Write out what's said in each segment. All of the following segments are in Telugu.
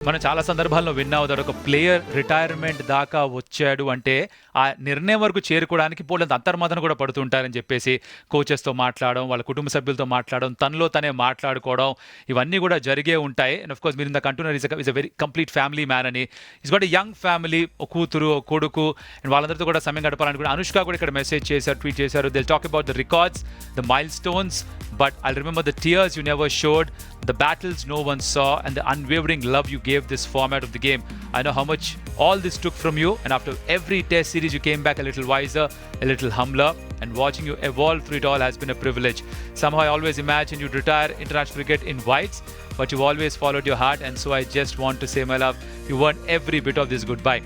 మనం చాలా సందర్భాల్లో విన్నాం దట్ ఒక ప్లేయర్ రిటైర్మెంట్ దాకా వచ్చాడు అంటే ఆ నిర్ణయం వరకు చేరుకోవడానికి పోలంత అంతర్మదన కూడా పడుతుంటారని చెప్పేసి కోచెస్తో మాట్లాడడం, వాళ్ళ కుటుంబ సభ్యులతో మాట్లాడడం, తనలో తనే మాట్లాడుకోవడం, ఇవన్నీ కూడా జరిగే ఉంటాయి. అండ్ ఆఫ్ కోర్స్ మీరు ఇంత కంటున్నారు is a very complete family man అని. Is got a young family, ఒక కూతురు, ఒక కొడుకు, అండ్ వాళ్ళందరితో కూడా సమయం గడపాలని కూడా అనుష్క కూడా ఇక్కడ మెసేజ్ చేశారు, ట్వీట్ చేశారు. They'll talk about the records, the milestones, but I'll remember the tears you never showed, the battles no one saw, and the unwavering love you gave this format of the game. I know how much all this took from you, and after every test series you came back a little wiser, a little humbler, and watching you evolve through it all has been a privilege. Somehow I always imagined you'd retire international cricket in whites, but you've always followed your heart, and so I just want to say, my love, you earned every bit of this goodbye.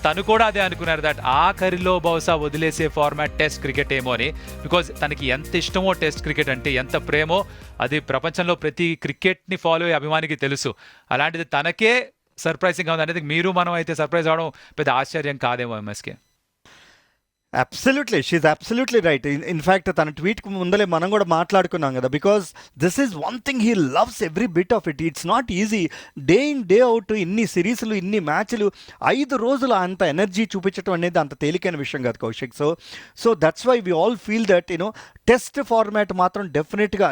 తను కూడా అదే అనుకున్నారు దట్ ఆఖరిలో బహుశా వదిలేసే ఫార్మాట్ టెస్ట్ క్రికెట్ ఏమో అని. బికాజ్ తనకి ఎంత ఇష్టమో టెస్ట్ క్రికెట్ అంటే, ఎంత ప్రేమో అది ప్రపంచంలో ప్రతి క్రికెట్ని ఫాలో అయ్యే అభిమానికి తెలుసు. అలాంటిది తనకే సర్ప్రైజింగ్గా ఉంది అనేది మీరు మనం అయితే సర్ప్రైజ్ అవడం పెద్ద ఆశ్చర్యం కాదేమో ఎంఎస్కే. అబ్సల్యూట్లీ, షీఈ్ అబ్సల్యూట్లీ రైట్. ఇన్ఫ్యాక్ట్ తన ట్వీట్కి ముందలే మనం కూడా మాట్లాడుకున్నాం కదా, because this is one thing he loves every bit of it. It's not easy day in day out ఇన్ని సిరీస్లు, ఇన్ని మ్యాచ్లు, 5 రోజులు అంత ఎనర్జీ చూపించడం అనేది అంత తేలికైన విషయం కాదు Kaushik. So that's why we all feel that test format మాత్రం డెఫినెట్గా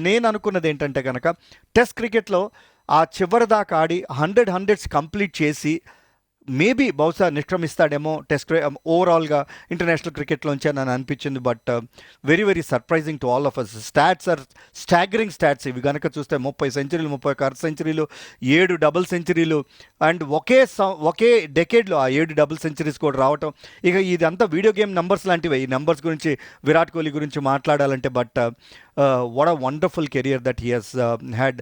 నేను అనుకున్నది ఏంటంటే కనుక, టెస్ట్ క్రికెట్లో ఆ చివరి దాకా ఆడి 100 కంప్లీట్ చేసి మేబీ బహుశా నిష్క్రమిస్తాడేమో టెస్ట్ ఓవరాల్గా ఇంటర్నేషనల్ క్రికెట్లోంచి అని అనిపించింది. But very very surprising to all of us. Stats are staggering stats ఇవి కనుక చూస్తే 30 సెంచరీలు, 31 అర్ధ సెంచరీలు, 7 డబుల్ సెంచరీలు, అండ్ ఒకే డెకేడ్లో ఆ 7 డబుల్ సెంచరీస్ కూడా రావటం. ఇక ఇదంతా వీడియో గేమ్ నెంబర్స్ లాంటివి. ఈ నెంబర్స్ గురించి విరాట్ కోహ్లీ గురించి మాట్లాడాలంటే, but what a wonderful career that he has had.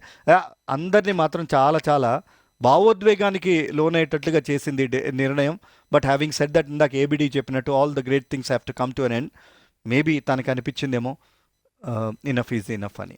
అందరినీ మాత్రం చాలా చాలా భావోద్వేగానికి లోనయ్యేటట్లుగా చేసింది నిర్ణయం. బట్ హ్యావింగ్ సెడ్ దట్, ఇందాక ఏబిడి చెప్పినట్టు, all the great things have to come to an end. Maybe తనకు అనిపించిందేమో ఇనఫ్ ఈజ్ ఇనఫ్ అని.